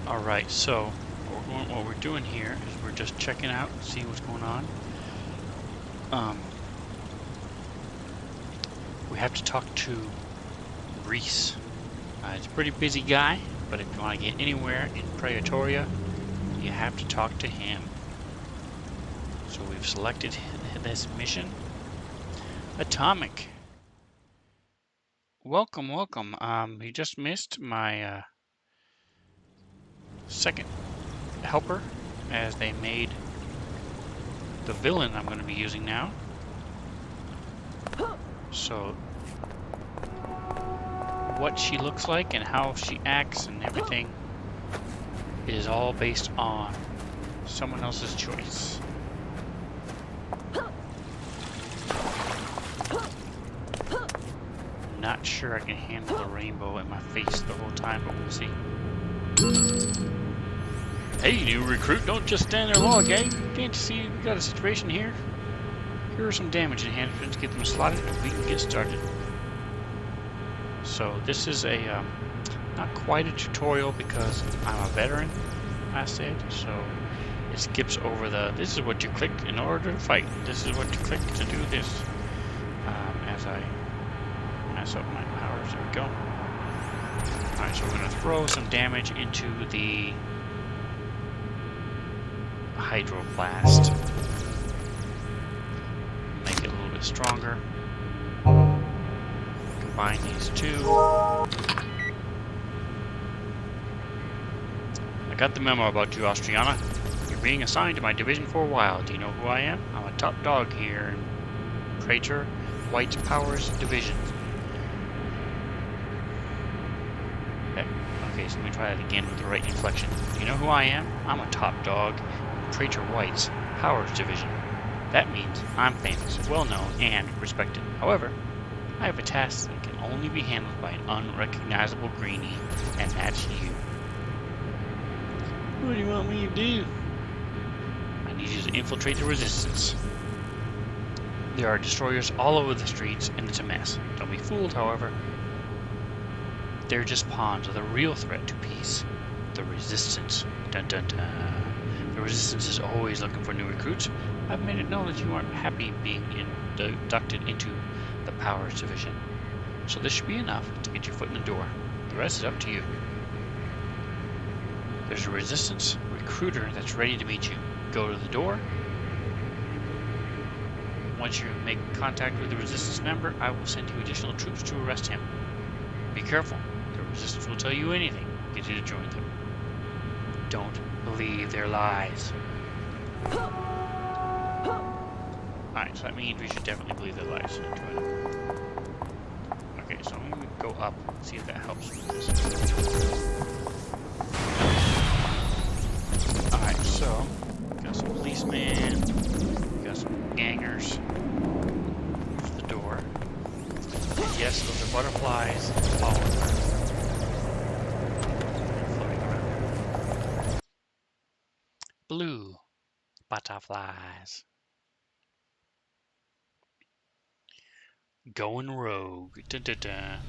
Alright, so what we're doing here is we're just checking out, see what's going on. We have to talk to Reese. He's a pretty busy guy, but if you want to get anywhere in Praetoria, you have to talk to him. So we've selected this mission. Atomic. Welcome, welcome. You just missed my second helper, as they made the villain I'm going to be using now. So what she looks like and how she acts and everything is all based on someone else's choice. Not sure I can handle the rainbow in my face the whole time, but we'll see. Hey, new recruit, don't just stand there lollygag. Can't you see we got a situation here? Here are some damage enhancements. Get them slotted and we can get started. So this is a not quite a tutorial because I'm a veteran, I said. So it skips over the, this is what you click in order to fight. This is what you click to do this. As I mess up my powers, there we go. Alright, so we're going to throw some damage into the Hydroblast. Make it a little bit stronger. Combine these two. I got the memo about you, Austriana. You're being assigned to my division for a while. Do you know who I am? I'm a top dog here in Praetor White Powers Division. Okay, so let me try that again with the right inflection. Do you know who I am? I'm a top dog in Praetor White's Powers Division. That means I'm famous, well-known, and respected. However, I have a task that can only be handled by an unrecognizable greenie, and that's you. What do you want me to do? I need you to infiltrate the resistance. There are destroyers all over the streets, and it's a mess. Don't be fooled, however. They're just pawns of the real threat to peace. The resistance. Dun dun dun. The resistance is always looking for new recruits. I've made it known that you aren't happy being inducted into the Powers Division. So this should be enough to get your foot in the door. The rest is up to you. There's a resistance recruiter that's ready to meet you. Go to the door. Once you make contact with the resistance member, I will send you additional troops to arrest him. Be careful. The resistance will tell you anything to get you to join them. Don't believe their lies. Alright, so that means we should definitely believe their lies and join them. Okay, so I'm going to go up and see if that helps with this. Alright, so got some policemen, got some gangers. Here's the door. And yes, those are butterflies following her. Floating around. Blue butterflies. Going rogue. Dun, dun, dun.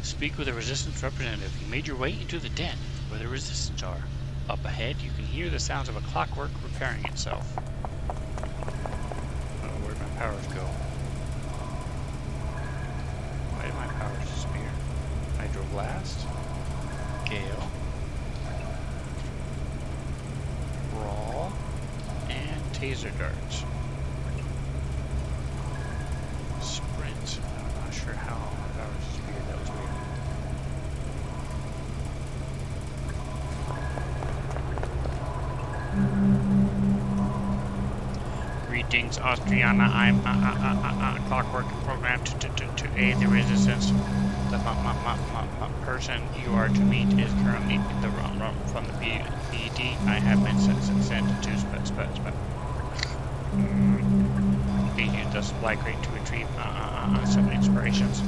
Speak with a resistance representative. You made your way into the den where the resistance are. Up ahead, you can hear the sounds of a clockwork repairing itself. Where'd my powers go? Why did my powers disappear? Hydroblast. Gale. Brawl. And taser darts. Sprint. I'm not sure how my powers disappeared. That was weird. Greetings, Austriana. I'm clockwork programmed to aid the resistance. The person you are to meet is currently in the room from the PD. I have been sent to Please use the supply crate to retrieve some inspirations.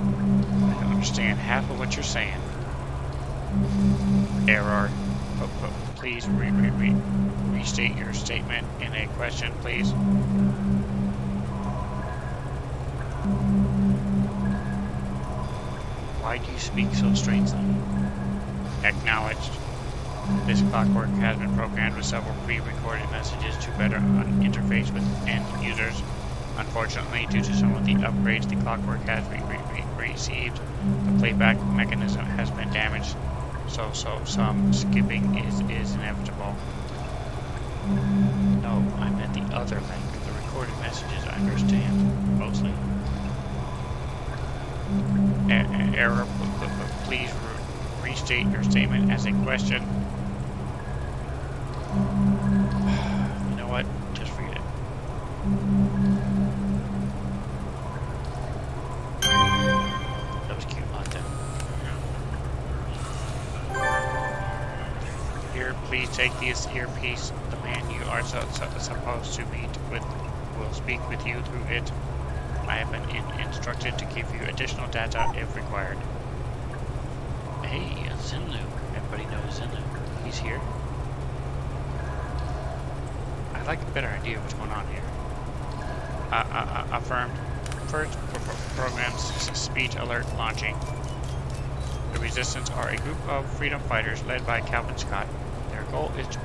I don't understand half of what you're saying. Error. Please restate your statement in a question, please. Why do you speak so strangely? Acknowledged. This clockwork has been programmed with several pre-recorded messages to better interface with end users. Unfortunately, due to some of the upgrades the clockwork has received, the playback mechanism has been damaged. So some skipping is inevitable. No, I meant the other link. The recorded messages I understand, mostly. Error, please restate your statement as a question. You know what? Just forget it. That was cute, I like that. Here, please take this earpiece. The man you are supposed to meet with will speak with you through it. I have been instructed to give you additional data if required. Hey, Zinlu. Everybody knows Zinlu. He's here. I'd like a better idea of what's going on here. Affirmed. First program's speech alert launching. The Resistance are a group of freedom fighters led by Calvin Scott. Their goal is to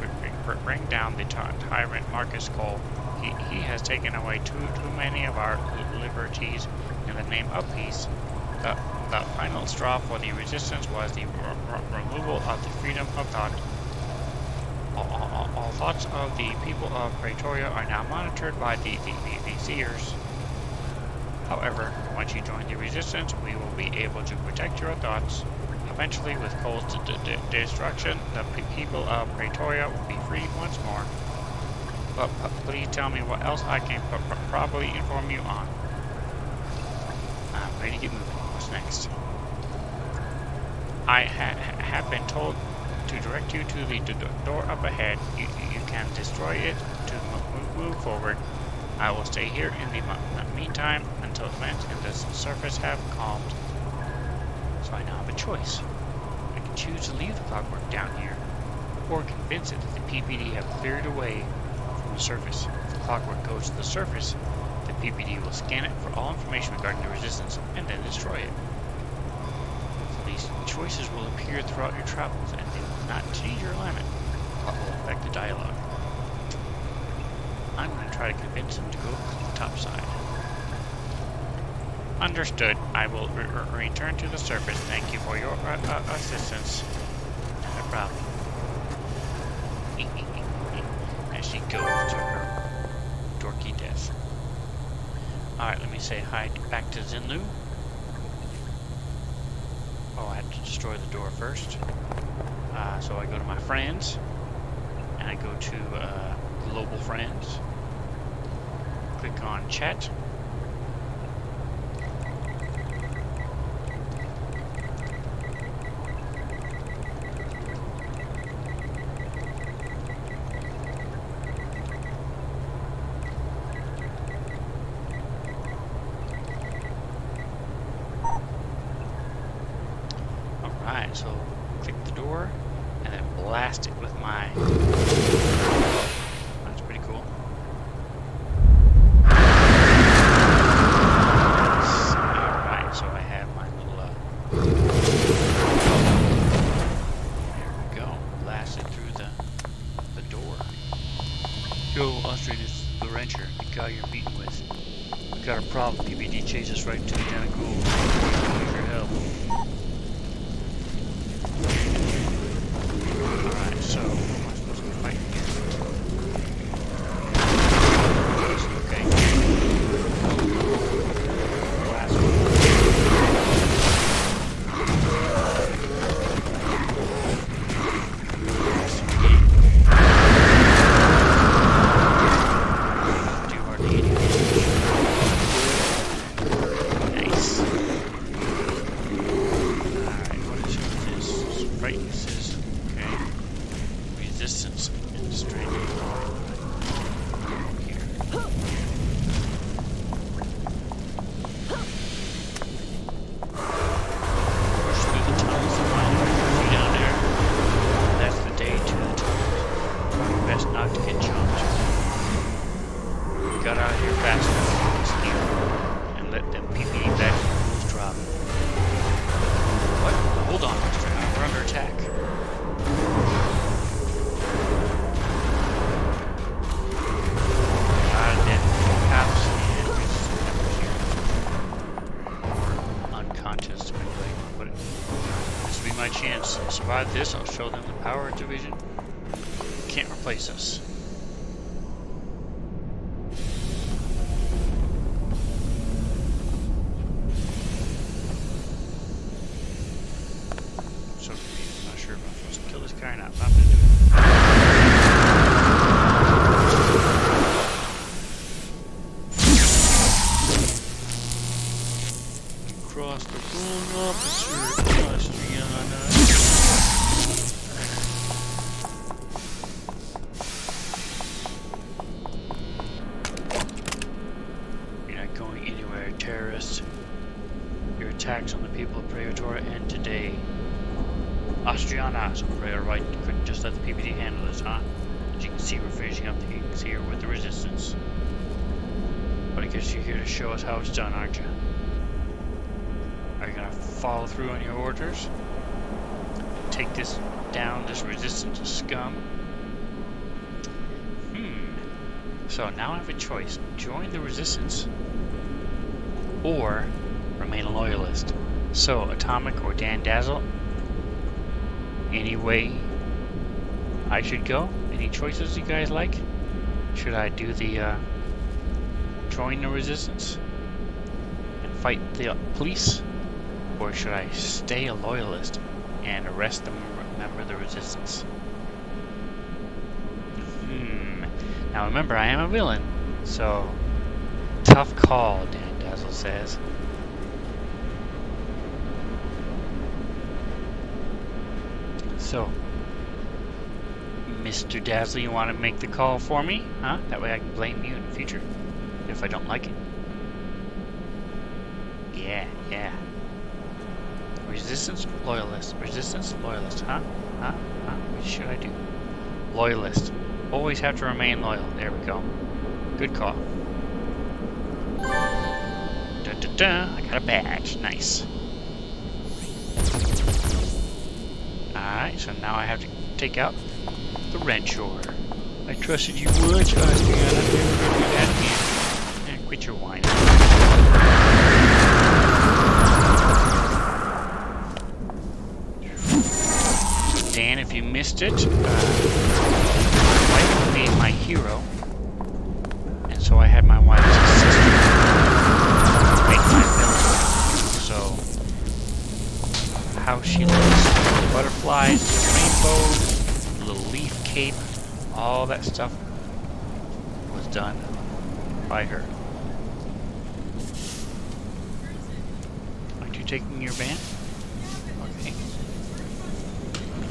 bring down the tyrant Marcus Cole. He has taken away too many of our liberties in the name of peace. The final straw for the Resistance was the removal of the freedom of thought. All thoughts of the people of Pretoria are now monitored by the seers. However, once you join the Resistance, we will be able to protect your thoughts. Eventually, with Cole's destruction, the people of Pretoria will be free once more. But please tell me what else I can properly inform you on. I'm ready to get moving. What's next? I have been told to direct you to the door up ahead. You can destroy it to move forward. I will stay here in the meantime until events in the surface have calmed. So I now have a choice. I can choose to leave the clockwork down here, or convince it that the PPD have cleared away from the surface. If the clockwork goes to the surface, the PPD will scan it for all information regarding the Resistance and then destroy it. So these choices will appear throughout your travels, and they will not change your alignment, but will affect the dialogue. I'm going to try to convince him to go to the top side. Understood. I will return to the surface. Thank you for your assistance. Not a problem. As she goes to her dorky death. Alright, let me say hi back to Zinlu. Oh, I had to destroy the door first. So I go to my friends. And I go to global friends. Click on chat. Alright, so click the door and then blast it with my... That's pretty cool. Alright, so I have my little... There we go. Blast it through the door. Yo, Austriana, this is the rancher, the guy you're meeting with. We got a problem. PPD chased us right into the den of ghouls. Need your help. Alright, so, what am I supposed to be fighting here? Okay. Last one. Too hard to hit you. Nice. Alright, what is this? Brightnesses. Okay. Resistance and strength. Here. Push through the tunnels and find your way down there. That's the day to the tunnels. Try best not to get jumped. We got out here fast enough to steal and let them PPE back rules drop. What? Hold on, Austriana. We're under attack. Dead cops and resistance members here. Or unconscious, depending on how you want to put it. This will be my chance. Survive this, I'll show them the power of division. Can't replace us. So Praetora end today. Austriana, so Praetor right couldn't just let the PPD handle this, huh? As you can see, we're finishing up things here with the resistance. But I guess you're here to show us how it's done, aren't you? Are you gonna follow through on your orders? Take this down, this resistance scum? So now I have a choice. Join the resistance or remain a loyalist. So, Atomic or Dan Dazzle, any way I should go? Any choices you guys like? Should I do the join the resistance and fight the police? Or should I stay a loyalist and arrest the member of the resistance? Now remember, I am a villain, so tough call, Dan Dazzle says. So, Mr. Dazzle, you want to make the call for me? Huh? That way I can blame you in the future if I don't like it. Yeah. Resistance, loyalist. Resistance, loyalist. Huh? What should I do? Loyalist. Always have to remain loyal. There we go. Good call. I got a badge. Nice. Alright, so now I have to take out the wrench order. I trusted you once, Austriana. I'm never going to do that again. Quit your whining. Dan, if you missed it, my wife made my hero, and so I had my wife's sister make my villain. So, how she looks, butterflies, rainbows, little leaf cape, all that stuff was done by her. Aren't you taking your van? Okay.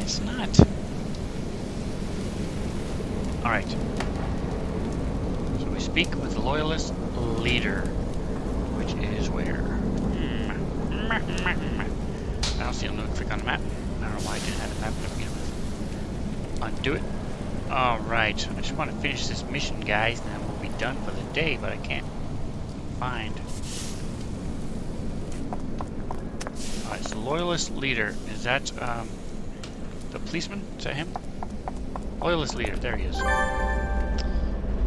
It's not. Alright. So we speak with the loyalist leader, which is where? I don't see a little click on the map. I don't know why I didn't have the map to begin with. Undo it. Alright, I just want to finish this mission, guys, and then we'll be done for the day, but I can't find. Alright, so loyalist leader. Is that, the policeman? Is that him? Loyalist leader, there he is.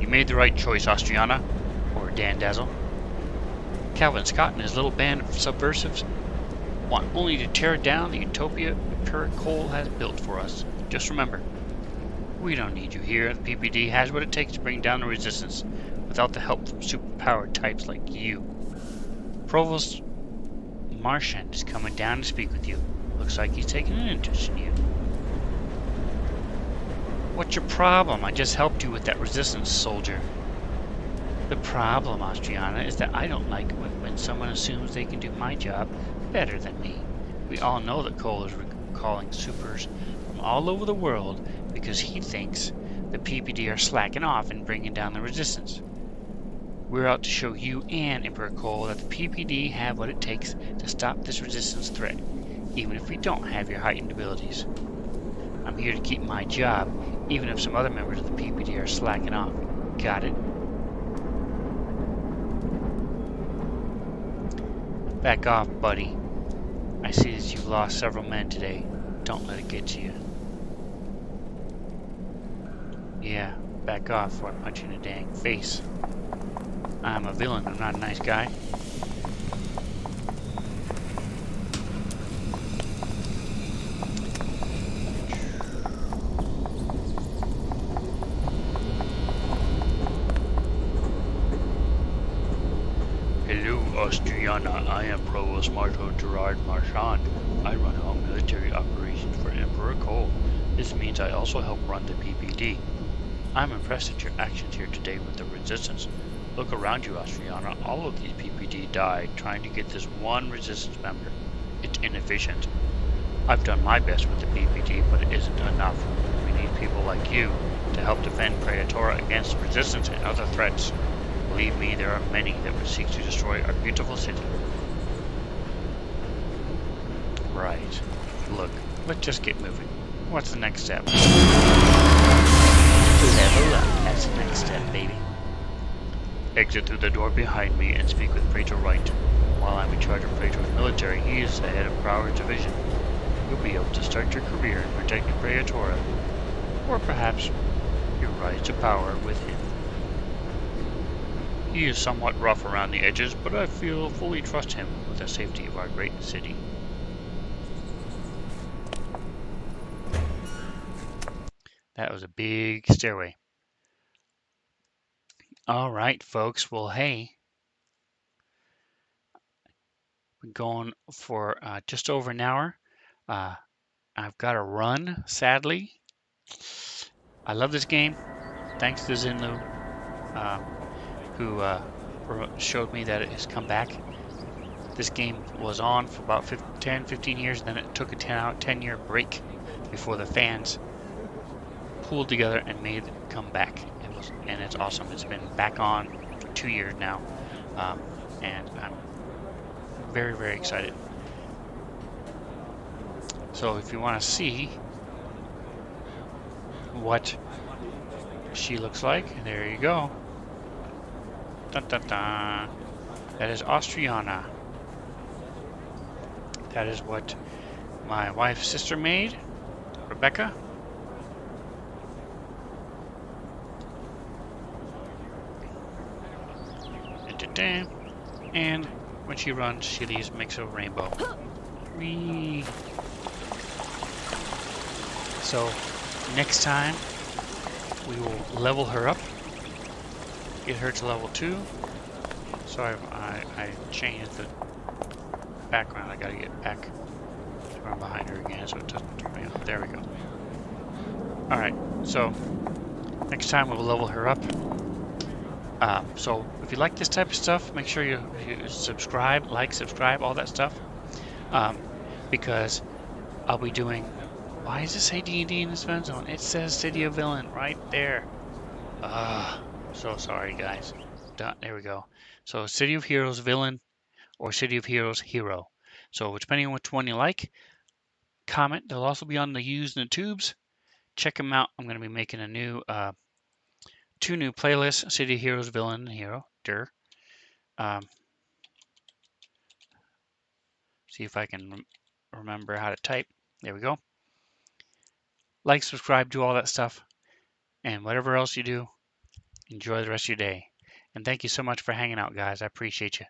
You made the right choice, Austriana, or Dan Dazzle. Calvin Scott and his little band of subversives want only to tear down the utopia Empiric Cole has built for us. Just remember, we don't need you here. The PPD has what it takes to bring down the resistance without the help from superpowered types like you. Provost Marchand is coming down to speak with you. Looks like he's taking an interest in you. What's your problem? I just helped you with that resistance, soldier. The problem, Austriana, is that I don't like when someone assumes they can do my job better than me. We all know that Cole is recalling supers from all over the world because he thinks the PPD are slacking off and bringing down the resistance. We're out to show you and Emperor Cole that the PPD have what it takes to stop this resistance threat, even if we don't have your heightened abilities. I'm here to keep my job, even if some other members of the PPD are slacking off. Got it? Back off, buddy. I see that you've lost several men today. Don't let it get to you. Yeah, back off before I punch you in the dang face. I'm a villain, I'm not a nice guy. Austriana, I am Provost Marshal Gerard Marchand. I run all military operations for Emperor Cole. This means I also help run the PPD. I'm impressed at your actions here today with the resistance. Look around you, Austriana. All of these PPD died trying to get this one resistance member. It's inefficient. I've done my best with the PPD, but it isn't enough. We need people like you to help defend Praetora against resistance and other threats. Believe me, there are many that would seek to destroy our beautiful city. Alright. Look, let's just get moving. What's the next step? Level up. That's the next step, baby. Exit through the door behind me and speak with Praetor Wright. While I'm in charge of Praetor's military, he is the head of Prowler's division. You'll be able to start your career in protecting Praetora, or perhaps you rise to power with him. He is somewhat rough around the edges, but I feel fully trust him with the safety of our great city. That was a big stairway. All right, folks. Well, hey, we're going for just over an hour. I've got to run, sadly. I love this game. Thanks to Zinlu, who showed me that it has come back. This game was on for about 10, 15 years, and then it took a 10-year break before the fans pulled together and made it come back. And it's awesome. It's been back on for 2 years now, and I'm very, very excited. So if you want to see what she looks like, there you go. Dun, dun, dun. That is Austriana. That is what my wife's sister made, Rebecca. And when she runs, she makes a rainbow. Whee! So next time we will level her up, get her to level 2. Sorry, I changed the background. I gotta get back to run behind her again so it doesn't turn me off. There we go. Alright, so next time we'll level her up. So if you like this type of stuff, make sure you subscribe, subscribe, all that stuff. Because I'll be doing... Why does it say D&D in this Friend Zone? It says City of Villain right there. So sorry, guys. There we go. So City of Heroes Villain or City of Heroes Hero. So depending on which one you like, comment. They'll also be on the Used in the Tubes. Check them out. I'm going to be making a new 2 new playlists: City of Heroes Villain and Hero. See if I can remember how to type. There we go. Like, subscribe, do all that stuff. And whatever else you do, enjoy the rest of your day. And thank you so much for hanging out, guys. I appreciate you.